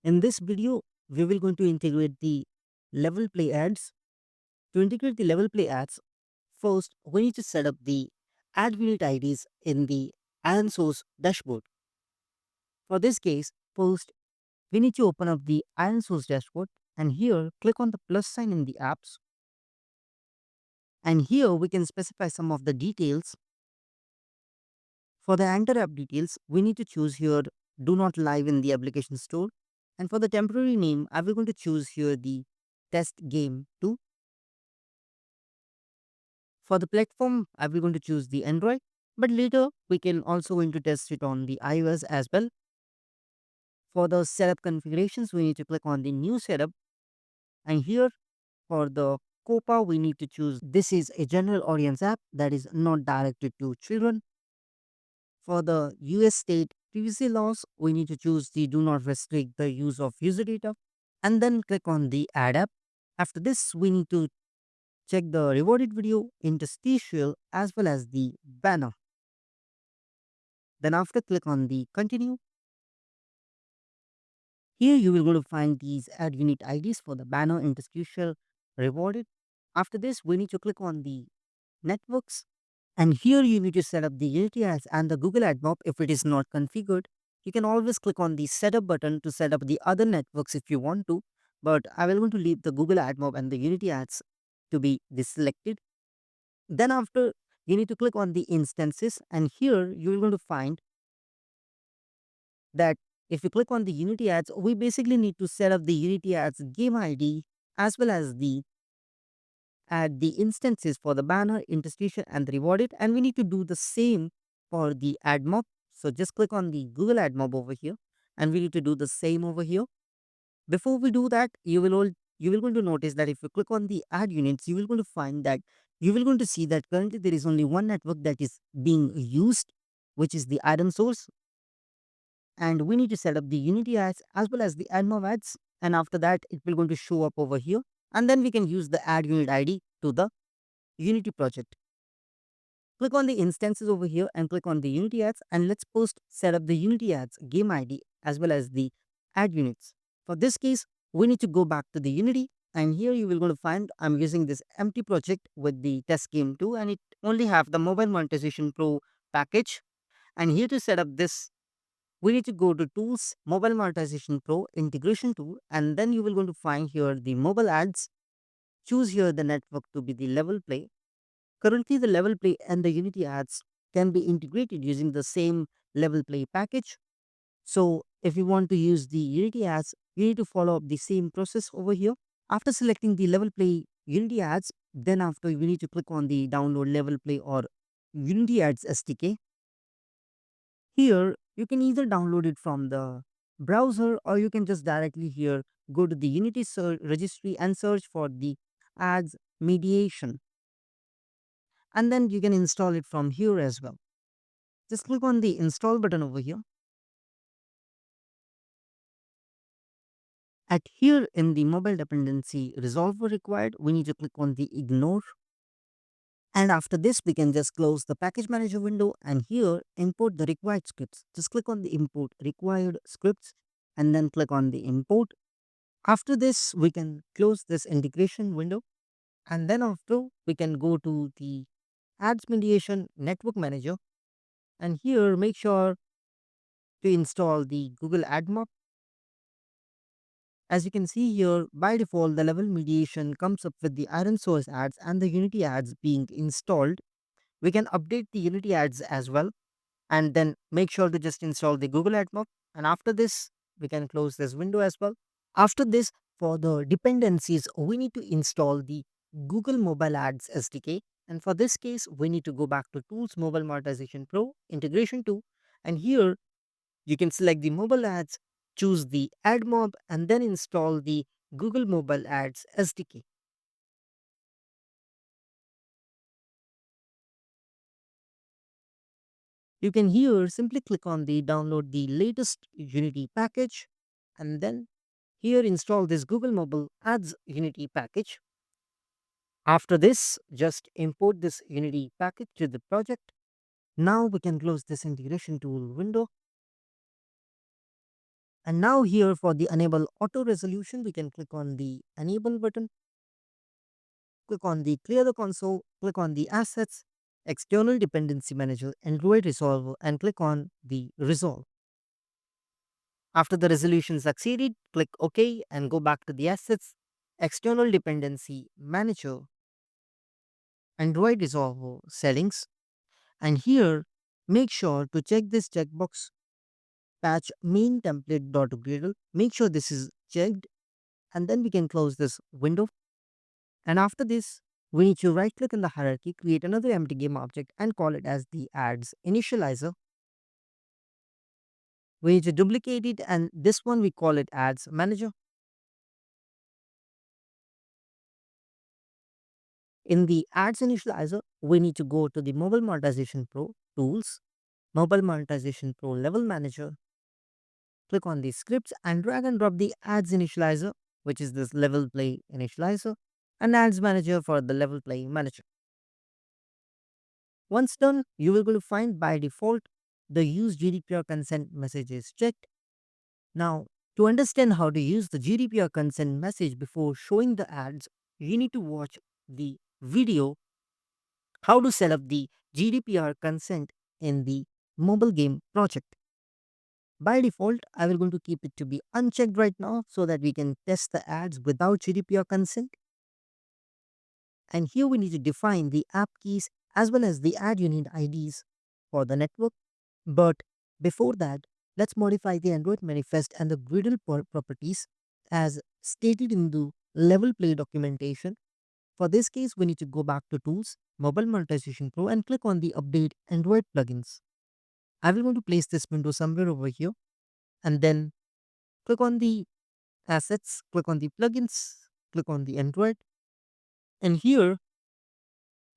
In this video, we will going to integrate the LevelPlay Ads. To integrate the LevelPlay Ads, first we need to set up the ad unit IDs in the ironSource dashboard. For this case, first we need to open up the ironSource dashboard, and here click on the plus sign in the apps, and here we can specify some of the details. For the enter app details, we need to choose here do not live in the application store, and for the temporary name I will going to choose here the test game 2. For the platform, I will going to choose the Android, but later we can also going to test it on the iOS as well. For the setup configurations, we need to click on the new setup, and here for the COPA, we need to choose this is a general audience app that is not directed to children. For the US state privacy laws, we need to choose the do not restrict the use of user data, and then click on the add app. After this, we need to check the rewarded video, interstitial, as well as the banner. Then after click on the continue. Here you will go to find these ad unit IDs for the banner, interstitial, rewarded. After this, we need to click on the networks, and here you need to set up the Unity ads and the Google Ad Mob if it is not configured. You can always click on the setup button to set up the other networks if you want to, but I will going to leave the Google Ad Mob and the Unity ads to be deselected. Then after, you need to click on the instances, and here you will going to find that if you click on the Unity ads, we basically need to set up the Unity ads game ID as well as the add the instances for the banner, interstitial, and the rewarded, and we need to do the same for the ad mob. So just click on the Google Ad Mob over here, and we need to do the same over here. Before we do that, you will going to notice that if you click on the ad units, you will going to find that you will going to see that currently there is only one network that is being used, which is the item source, and we need to set up the Unity ads as well as the AdMob ads, and after that it will going to show up over here, and then we can use the add unit ID to the Unity project. Click on the instances over here and click on the Unity ads, and let's first set up the Unity ads game ID as well as the ad units. For this case, we need to go back to the Unity, and here you will going to find I'm using this empty project with the test game 2, and it only have the Mobile Monetization Pro package. And here to set up this, we need to go to Tools, Mobile Monetization Pro, Integration Tool, and then you will going to find here the mobile ads. Choose here the network to be the LevelPlay. Currently, the LevelPlay and the Unity ads can be integrated using the same LevelPlay package. So, if you want to use the Unity ads, you need to follow up the same process over here. After selecting the LevelPlay Unity ads, then after you need to click on the download LevelPlay or Unity ads SDK. Here, you can either download it from the browser, or you can just directly here go to the Unity registry and search for the ads mediation, and then you can install it from here as well. Just click on the install button over here. At here in the mobile dependency resolver required, we need to click on the ignore. And after this, we can just close the package manager window, and here import the required scripts. Just click on the import required scripts and then click on the import. After this, we can close this integration window, and then after we can go to the ads mediation network manager, and here make sure to install the Google Ad Mob. As you can see here, by default, the level mediation comes up with the ironSource ads and the Unity ads being installed. We can update the Unity ads as well, and then make sure to just install the Google Ad Mob. And after this, we can close this window as well. After this, for the dependencies, we need to install the Google Mobile Ads SDK. And for this case, we need to go back to Tools, Mobile Monetization Pro, Integration 2. And here you can select the mobile ads, choose the Ad Mob, and then install the Google Mobile Ads SDK. You can here simply click on the download the latest Unity package, and then here install this Google Mobile Ads Unity package. After this, just import this Unity package to the project. Now we can close this integration tool window, And now here for the enable auto resolution, we can click on the enable button, click on the clear the console, click on the assets, external dependency manager, Android resolver, and click on the resolve. After the resolution succeeded, click OK and go back to the assets, external dependency manager, Android resolver settings, and here make sure to check this checkbox patch main template.gradle. Make sure this is checked, and then we can close this window. And after this, we need to right click in the hierarchy, create another empty game object and call it as the ads initializer. We need to duplicate it, and this one we call it ads manager. In the ads initializer, we need to go to the Mobile Monetization Pro tools, Mobile Monetization Pro level manager, click on the scripts and drag and drop the ads initializer, which is this level play initializer, and ads manager for the level play manager. Once done, you will going to find by default the use GDPR consent message is checked. Now, to understand how to use the GDPR consent message before showing the ads, you need to watch the video how to set up the GDPR consent in the mobile game project. By default, I will going to keep it to be unchecked right now so that we can test the ads without GDPR consent. And here we need to define the app keys as well as the ad unit IDs for the network. But before that, let's modify the Android manifest and the Gradle properties as stated in the level play documentation. For this case, we need to go back to Tools, Mobile Monetization Pro, and click on the Update Android plugins. I will going to place this window somewhere over here, and then click on the Assets, click on the Plugins, click on the Android, and here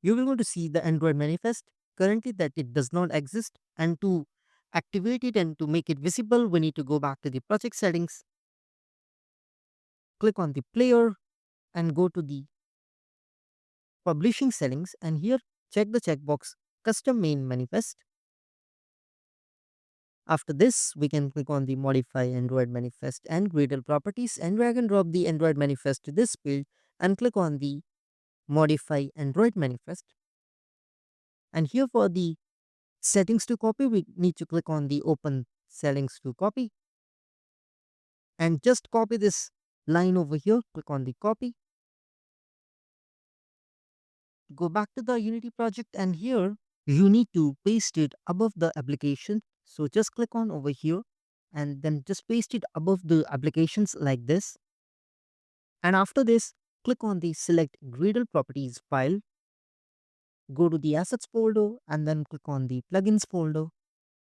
you will going to see the Android manifest. Currently, that it does not exist, and to activate it and to make it visible, we need to go back to the project settings, click on the player, and go to the publishing settings, and here check the checkbox custom main manifest. After this, we can click on the modify Android manifest and Gradle properties and drag and drop the Android manifest to this field and click on the modify Android manifest. And here for the settings to copy, we need to click on the open settings to copy and just copy this line over here. Click on the copy, go back to the Unity project, and here you need to paste it above the application. So just click on over here and then just paste it above the applications like this. And after this, click on the select Gradle properties file, go to the assets folder and then click on the plugins folder,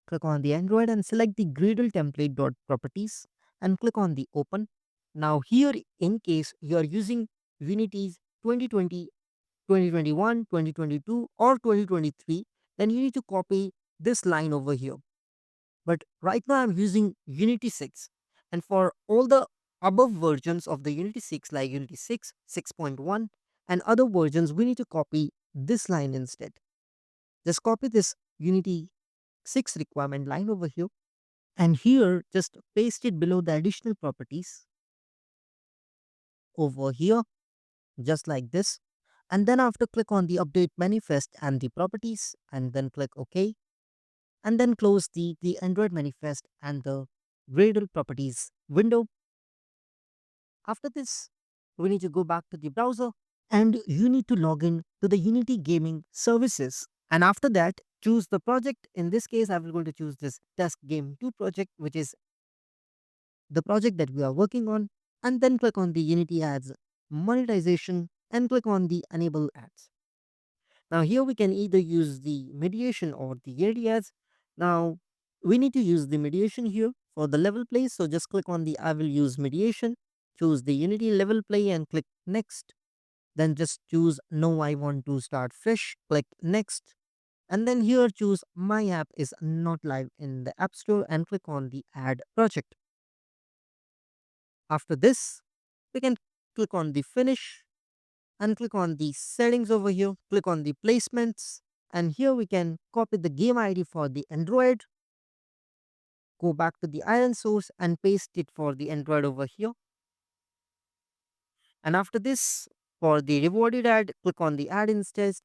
click on the Android and select the Gradle template.properties and click on the open. Now here, in case you are using Unity's 2020, 2021, 2022 or 2023, then you need to copy this line over here. But right now I'm using Unity 6, and for all the above versions of the Unity 6 like Unity 6, 6.1 and other versions, we need to copy this line instead. Just copy this Unity 6 requirement line over here, and here just paste it below the additional properties over here, just like this. And then after, click on the update manifest and the properties and then click OK, and then close the Android manifest and the Gradle properties window. After this, we need to go back to the browser and you need to log in to the Unity Gaming Services. And after that, choose the project. In this case, I will going to choose this Task Game 2 project, which is the project that we are working on. And then click on the Unity Ads monetization and click on the Enable Ads. Now here we can either use the mediation or the Unity Ads. Now we need to use the mediation here for the level play. So just click on the I will use mediation, choose the Unity level play and click next. Then just choose no, I want to start fresh, click next. And then here choose my app is not live in the App Store and click on the add project. After this, we can click on the finish and click on the settings over here, click on the placements, and here we can copy the game ID for the Android go back to the iron source and paste it for the Android over here. And after this, for the rewarded ad, click on the add instance.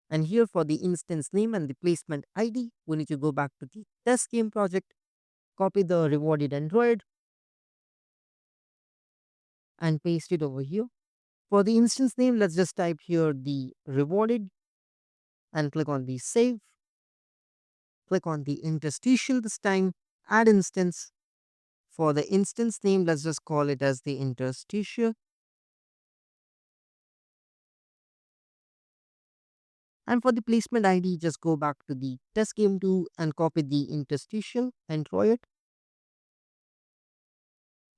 And here for the instance name and the placement ID, we need to go back to the test game project, copy the rewarded Android and paste it over here. For the instance name, let's just type here the rewarded and click on the save. Click on the interstitial this time, add instance. For the instance name, let's just call it as the interstitial. And for the placement ID, just go back to the test game 2 and copy the interstitial and draw it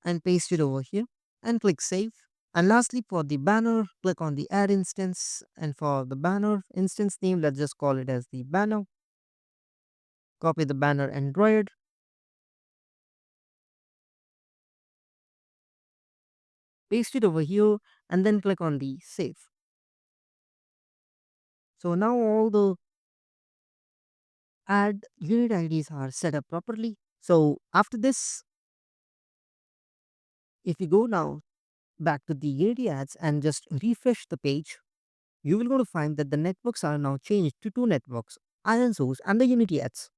and paste it over here and click save. And lastly, for the banner, click on the add instance. And for the banner instance name, let's just call it as the banner. Copy the banner and draw it. Paste it over here and then click on the save. So now all the ad unit IDs are set up properly. So after this, if you go now back to the Unity ads and just refresh the page, you will going to find that the networks are now changed to two networks, ironSource and the Unity ads.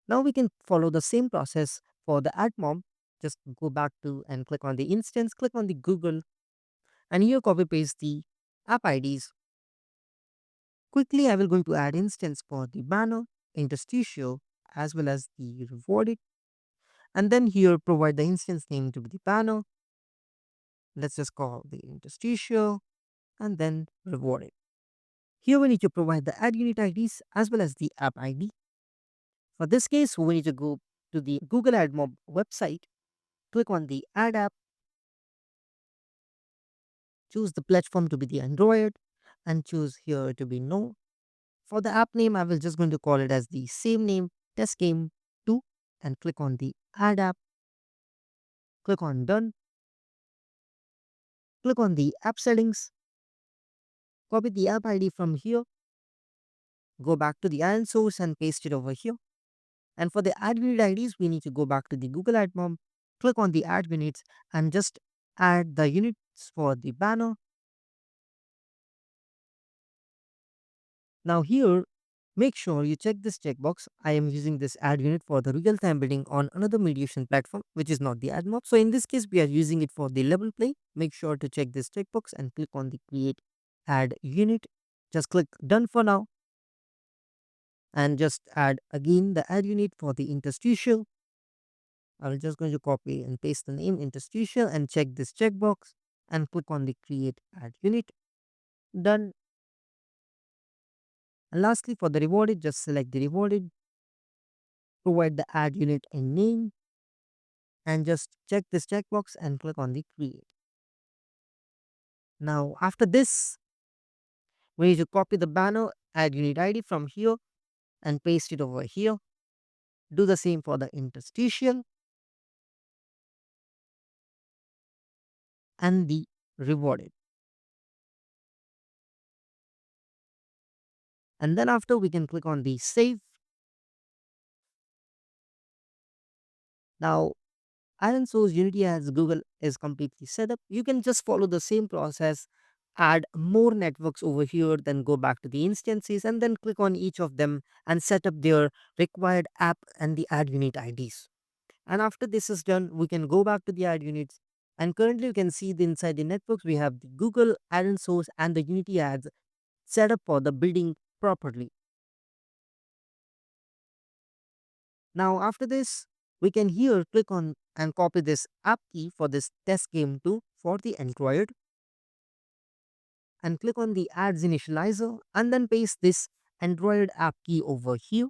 Now we can follow the same process for the ad mob. Just go back to and click on the instance, click on the Google, and here copy paste the app IDs. Quickly, I will going to add instance for the banner, interstitial, as well as the rewarded, and then here provide the instance name to the banner. Let's just call the interstitial and then rewarded. Here we need to provide the ad unit IDs as well as the app ID. For this case, we need to go to the Google AdMob website, click on the Add app, choose the platform to be the Android, and choose here to be no. For the app name, I will just going to call it as the same name, Test Game 2, and click on the Add app, click on Done, click on the app settings, copy the app ID from here, go back to the iron source and paste it over here. And for the ad unit IDs, we need to go back to the Google AdMob, click on the ad units and just add the units for the banner. Now here, make sure you check this checkbox. I am using this ad unit for the real-time bidding on another mediation platform, which is not the AdMob. So in this case, we are using it for the LevelPlay. Make sure to check this checkbox and click on the create ad unit. Just click done for now and just add again the ad unit for the interstitial. I will just going to copy and paste the name interstitial and check this checkbox and click on the create ad unit. Done. And lastly, for the rewarded, just select the rewarded, provide the ad unit and name, and just check this checkbox and click on the create. Now, after this, we need to copy the banner ad unit ID from here and paste it over here. Do the same for the interstitial and the rewarded. And then after we can click on the save. Now ironSource Unity as Google is completely set up. You can just follow the same process, add more networks over here, then go back to the instances and then click on each of them and set up their required app and the ad unit IDs. And after this is done, we can go back to the ad units. And currently you can see the inside the networks, we have the Google, ironSource and the Unity ads set up for the building properly. Now after this, we can here click on and copy this app key for this test game 2 for the Android and click on the ads initializer and then paste this Android app key over here.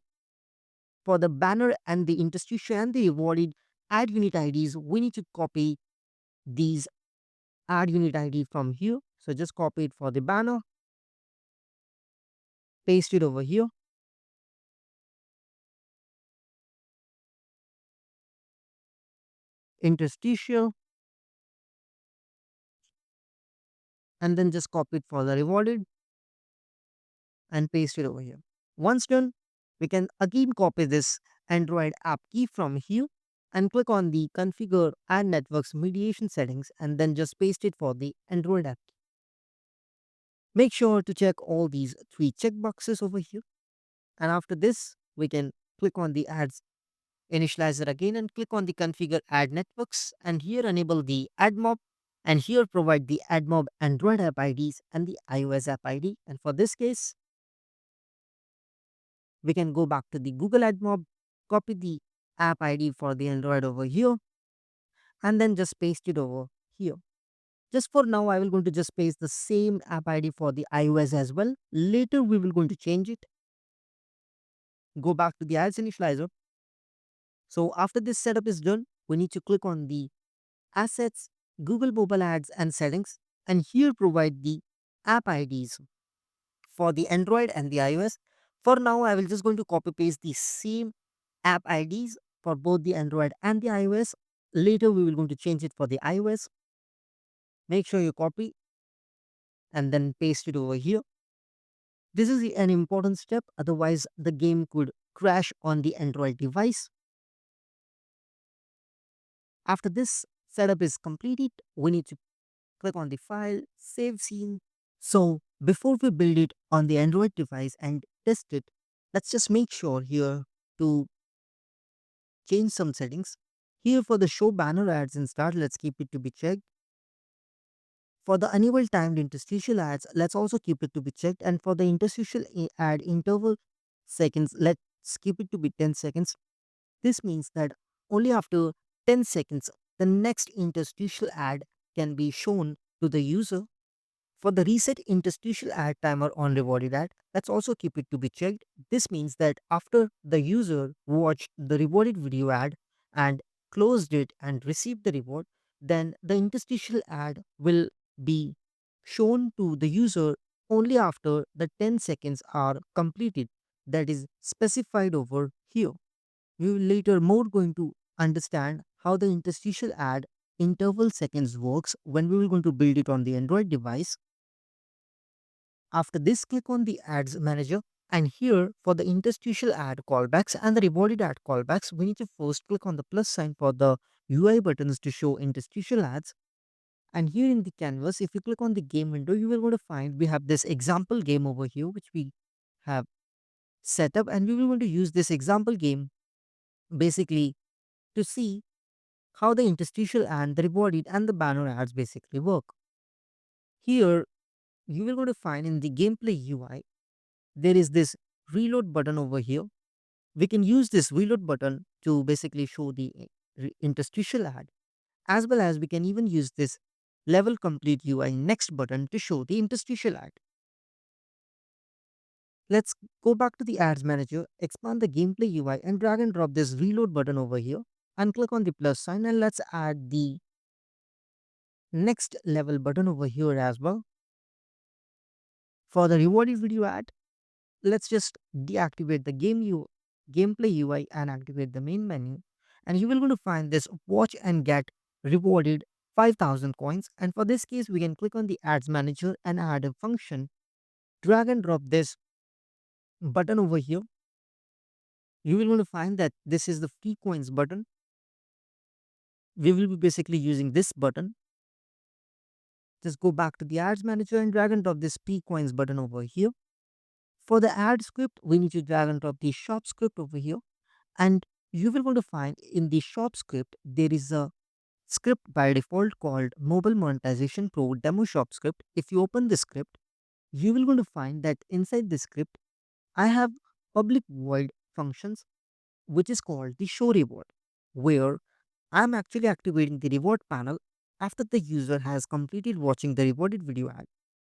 For the banner and the interstitial and the rewarded ad unit IDs, we need to copy these ad unit ID from here. So just copy it for the banner, paste it over here, interstitial, and then just copy it for the rewarded and paste it over here. Once done, we can again copy this Android app key from here and click on the configure ad networks mediation settings and then just paste it for the Android app. Make sure to check all these three checkboxes over here. And after this, we can click on the ads initializer again and click on the configure ad networks and here enable the AdMob and here provide the AdMob Android app IDs and the iOS app ID. And for this case, we can go back to the Google AdMob, copy the app ID for the Android over here and then just paste it over here. Just for now, I will going to just paste the same app ID for the iOS as well. Later, we will going to change it. Go back to the ads initializer. So after this setup is done, we need to click on the assets, Google mobile ads and settings and here provide the app IDs for the Android and the iOS. For now, I will just going to copy paste the same app IDs for both the Android and the iOS. Later, we will going to change it for the iOS. Make sure you copy and then paste it over here. This is an important step, otherwise the game could crash on the Android device. After this setup is completed, we need to click on the file, save scene. So before we build it on the Android device and test it, let's just make sure here to change some settings. Here for the show banner ads and start, let's keep it to be checked. For the uneven timed interstitial ads, let's also keep it to be checked. And for the interstitial ad interval seconds, let's keep it to be 10 seconds. This means that only after 10 seconds, the next interstitial ad can be shown to the user. For the reset interstitial ad timer on rewarded ad, let's also keep it to be checked. This means that after the user watched the rewarded video ad and closed it and received the reward, then the interstitial ad will be shown to the user only after the 10 seconds are completed, that is specified over here. We will later more going to understand how the interstitial ad interval seconds works when we will going to build it on the Android device. After this, click on the ads manager and here for the interstitial ad callbacks and the rewarded ad callbacks, we need to first click on the plus sign for the UI buttons to show interstitial ads. And here in the canvas, if you click on the game window, you will going to find we have this example game over here, which we have set up and we will going to use this example game basically to see how the interstitial and the rewarded and the banner ads basically work. Here, you will going to find in the gameplay UI, there is this reload button over here. We can use this reload button to basically show the interstitial ad, as well as we can even use this level complete UI next button to show the interstitial ad. Let's go back to the ads manager, expand the gameplay UI and drag and drop this reload button over here and click on the plus sign and let's add the next level button over here as well. For the rewarded video ad, let's just deactivate the gameplay UI and activate the main menu. And you will going to find this watch and get rewarded 5,000 coins. And for this case, we can click on the ads manager and add a function. Drag and drop this button over here. You will going to find that this is the free coins button. We will be basically using this button. Just go back to the ads manager and drag and drop this free coins button over here. For the ad script, we need to drag and drop the shop script over here. And you will going to find in the shop script, there is a script by default called Mobile Monetization Pro demo shop script. If you open the script, you will going to find that inside the script, I have public void functions, which is called the show reward, where I'm actually activating the reward panel after the user has completed watching the rewarded video ad.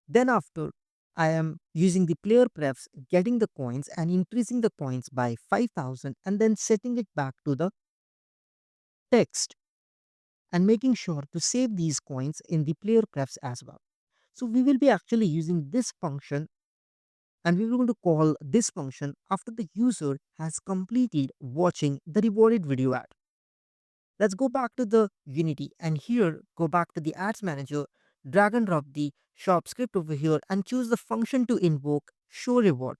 Then after I am using the player prefs, getting the coins and increasing the coins by 5,000 and then setting it back to the text and making sure to save these coins in the player prefs as well. So we will be actually using this function and we are going to call this function after the user has completed watching the rewarded video ad. Let's go back to the Unity and here go back to the ads manager, drag and drop the shop script over here and choose the function to invoke show reward.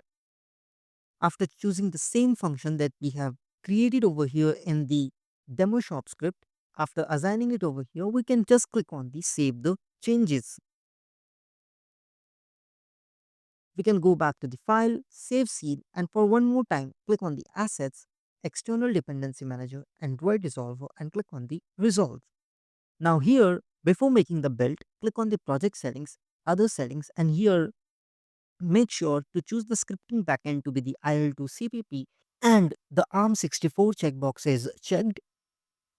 After choosing the same function that we have create it over here in the demo shop script. After assigning it over here, we can just click on the save the changes. We can go back to the file, save scene, and for one more time, click on the assets, external dependency manager, Android resolver, and click on the resolve. Now here, before making the build, click on the project settings, other settings, and here make sure to choose the scripting backend to be the IL2 CPP and the ARM64 checkbox is checked.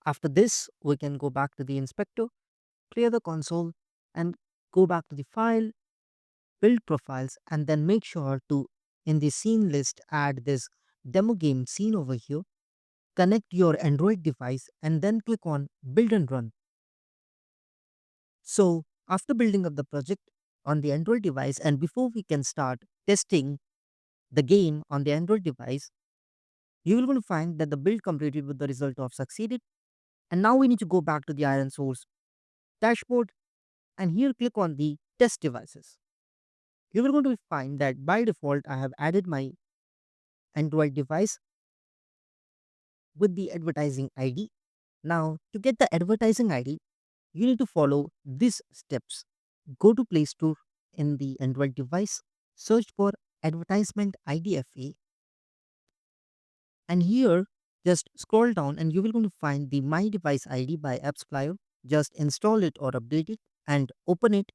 After this, we can go back to the inspector, clear the console, and go back to the file, build profiles, and then make sure to in the scene list add this demo game scene over here. Connect your Android device and then click on build and run. So after building up the project on the Android device and before we can start testing the game on the Android device, you will going to find that the build completed with the result of succeeded. And now we need to go back to the ironSource dashboard and here click on the test devices. You will going to find that by default I have added my Android device with the advertising ID. Now to get the advertising ID, you need to follow these steps. Go to Play Store in the Android device, search for advertisement IDFA, and here just scroll down and you will going to find the My Device ID by AppsFlyer. Just install it or update it and open it.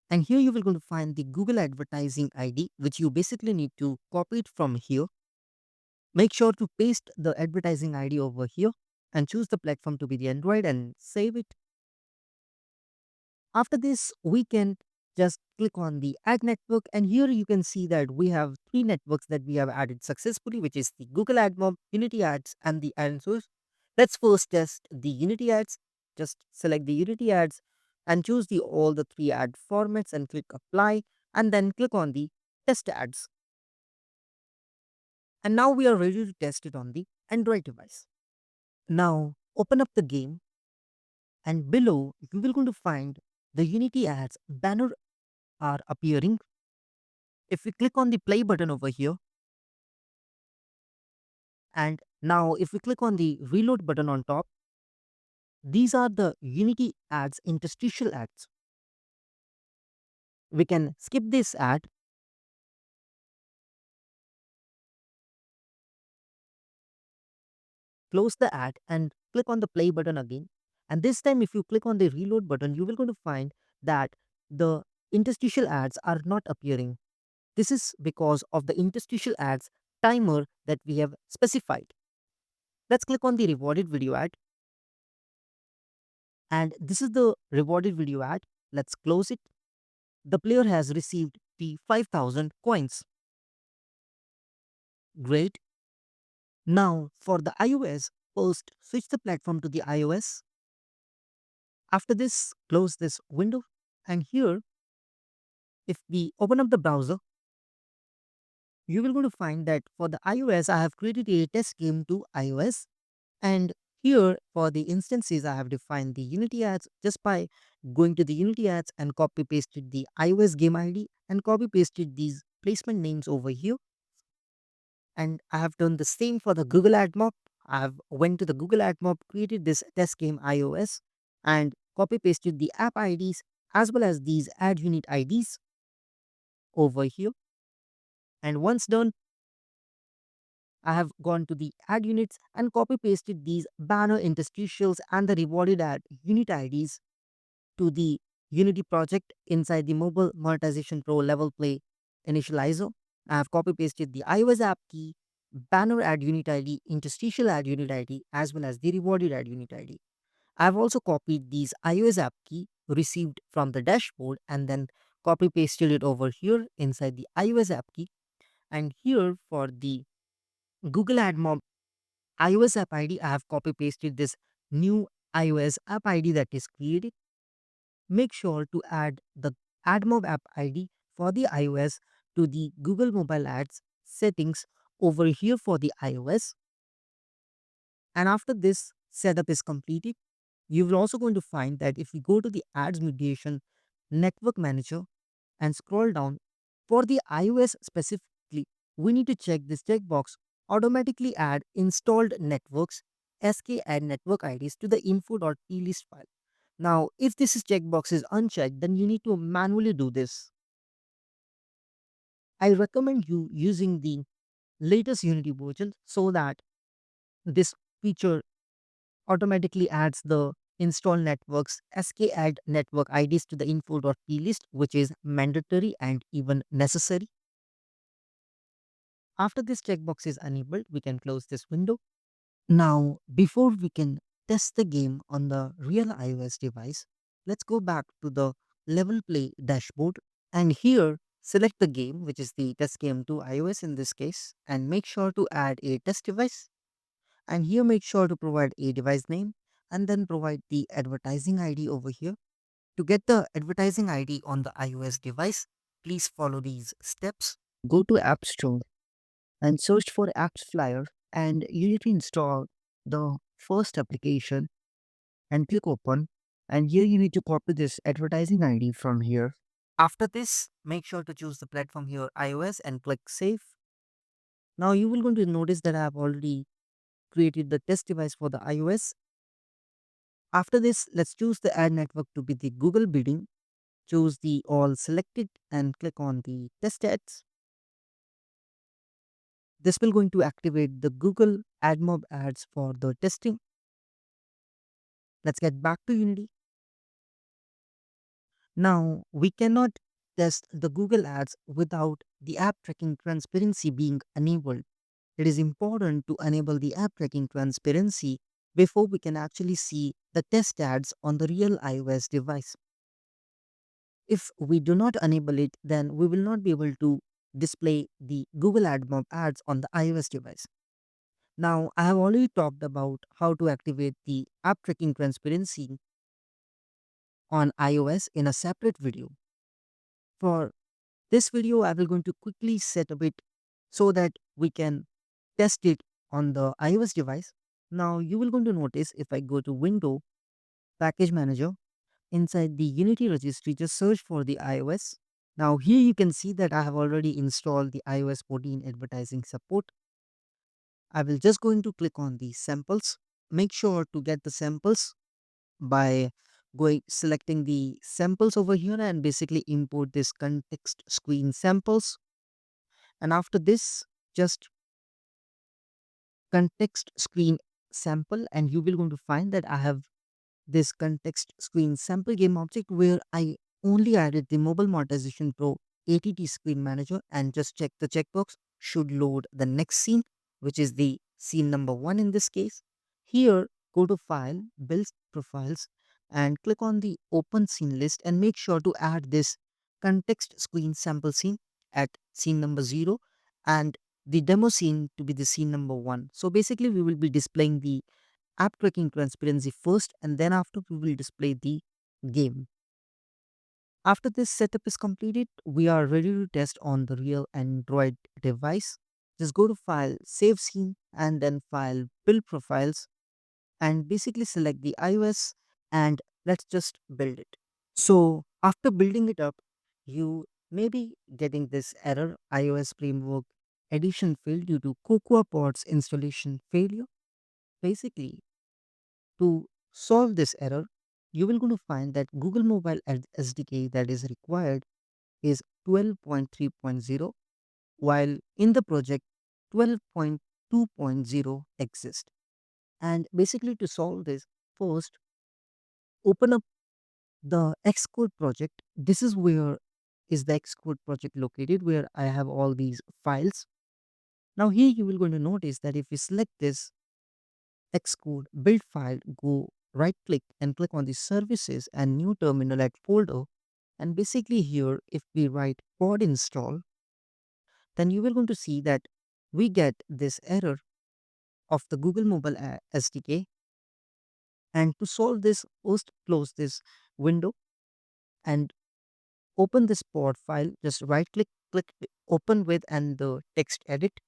And here you will going to find the Google advertising ID, which you basically need to copy it from here. Make sure to paste the advertising ID over here and choose the platform to be the Android and save it. After this, we can just click on the add network and here you can see that we have three networks that we have added successfully, which is the Google AdMob, Unity Ads, and the ironSource. Let's first test the Unity Ads. Just select the Unity Ads and choose the all the three ad formats and click apply and then click on the test ads. And now we are ready to test it on the Android device. Now open up the game and below you will going to find the Unity Ads banner are appearing. If we click on the play button over here and now if we click on the reload button on top, these are the Unity Ads interstitial ads. We can skip this ad, close the ad and click on the play button again. And this time if you click on the reload button, you will going to find that the interstitial ads are not appearing. This is because of the interstitial ads timer that we have specified. Let's click on the rewarded video ad. And this is the rewarded video ad. Let's close it. The player has received the 5000 coins. Great. Now for the iOS, first switch the platform to the iOS. After this, close this window. And here, if we open up the browser, you will going to find that for the iOS, I have created a test game to iOS. And here for the instances, I have defined the Unity ads just by going to the Unity ads and copy pasted the iOS game ID and copy pasted these placement names over here. And I have done the same for the Google Ad Mob. I have went to the Google Ad Mob, created this test game iOS and copy pasted the app IDs as well as these ad unit IDs over here. And once done, I have gone to the ad units and copy pasted these banner interstitials and the rewarded ad unit IDs to the Unity project inside the Mobile Monetization Pro LevelPlay Initializer. I have copy pasted the iOS app key, banner ad unit ID, interstitial ad unit ID, as well as the rewarded ad unit ID. I have also copied these iOS app key received from the dashboard and then copy pasted it over here inside the iOS app key. And here for the Google AdMob iOS app ID, I have copy pasted this new iOS app ID that is created. Make sure to add the AdMob app ID for the iOS to the Google Mobile Ads settings over here for the iOS. And after this setup is completed, you will also going to find that if we go to the Ads Mediation Network Manager and scroll down for the iOS specifically, we need to check this checkbox automatically add installed networks SK add network IDs to the info.plist file. Now, if this is checkbox is unchecked, then you need to manually do this. I recommend you using the latest Unity version so that this feature automatically adds the install networks SK add network IDs to the info.plist, which is mandatory and even necessary. After this checkbox is enabled, we can close this window. Now, before we can test the game on the real iOS device, let's go back to the LevelPlay dashboard and here select the game, which is the test game to iOS in this case, and make sure to add a test device. And here make sure to provide a device name and then provide the advertising ID over here. To get the advertising ID on the iOS device, please follow these steps. Go to App Store and search for Apps Flyer, and you need to install the first application and click open. And here you need to copy this advertising ID from here. After this, make sure to choose the platform here iOS and click save. Now you will going to notice that I have already created the test device for the iOS. After this, let's choose the ad network to be the Google bidding. Choose the all selected and click on the test ads. This will going to activate the Google AdMob ads for the testing. Let's get back to Unity. Now, we cannot test the Google ads without the app tracking transparency being enabled. It is important to enable the app tracking transparency before we can actually see the test ads on the real iOS device. If we do not enable it, then we will not be able to display the Google AdMob ads on the iOS device. Now, I have already talked about how to activate the app tracking transparency on iOS in a separate video. For this video, I will going to quickly set up it so that we can test it on the iOS device. Now, you will going to notice if I go to Window, Package Manager, inside the Unity registry, just search for the iOS. Now, here you can see that I have already installed the iOS 14 advertising support. I will just going to click on the samples. Make sure to get the samples by going selecting the samples over here and basically import this context screen samples. And after this, just context screen sample, and you will going to find that I have this context screen sample game object where I only added the Mobile Monetization Pro ATT screen manager and just check the checkbox should load the next scene, which is the scene number 1 in this case. Here, go to File, Build Profiles, and click on the Open Scene list and make sure to add this context screen sample scene at scene number 0 and the demo scene to be the scene number 1. So basically, we will be displaying the app tracking transparency first and then after we will display the game. After this setup is completed, we are ready to test on the real Android device. Just go to File, Save Scene, and then File, Build Profiles, and basically select the iOS and let's just build it. So after building it up, you may be getting this error iOS framework edition failed due to Cocoa Pods installation failure. Basically, to solve this error, you will going to find that Google Mobile SDK that is required is 12.3.0, while in the project 12.2.0 exists. And basically to solve this, first open up the Xcode project. This is where is the Xcode project located, where I have all these files. Now here you will going to notice that if we select this Xcode build file, go right click and click on the services and new terminal at folder. And basically here, if we write pod install, then you will going to see that we get this error of the Google Mobile SDK. And to solve this, first close this window and open this pod file. Just right click, click open with and the text edit.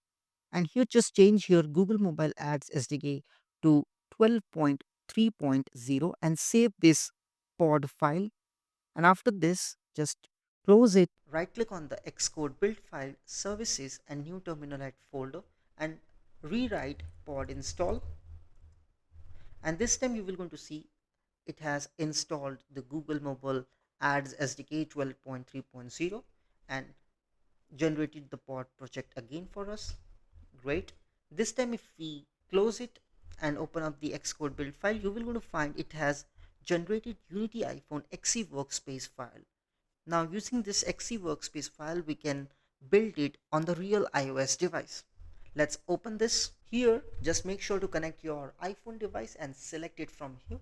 And here just change your Google Mobile Ads SDK to 12.3.0 and save this pod file. And after this, just close it. Right click on the Xcode build file services and new terminal at folder and rewrite pod install, and this time you will going to see it has installed the Google Mobile Ads SDK 12.3.0 and generated the pod project again for us. Great. This time if we close it and open up the Xcode build file, you will going to find it has generated Unity iPhone XE workspace file. Now using this XE workspace file, we can build it on the real iOS device. Let's open this. Here, just make sure to connect your iPhone device and select it from here.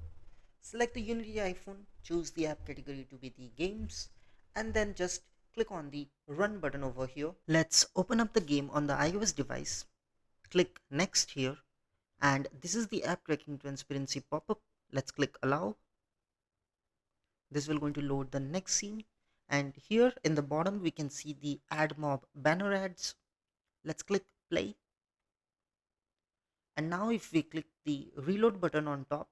Select the Unity iPhone, choose the app category to be the games, and then just click on the run button over here. Let's open up the game on the iOS device. Click next here, and this is the app tracking transparency pop-up. Let's click allow. This will going to load the next scene, and here in the bottom we can see the ad mob banner ads. Let's click play, and now if we click the reload button on top,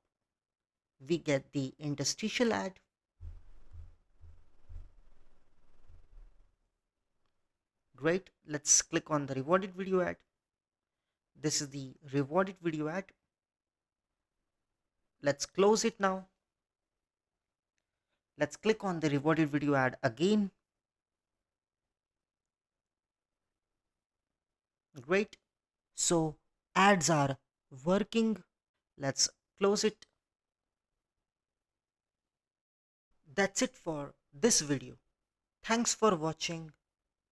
we get the interstitial ad. Great. Let's click on the rewarded video ad. This is the rewarded video ad. Let's close it now. Let's click on the rewarded video ad again. Great. So ads are working. Let's close it. That's it for this video. Thanks for watching.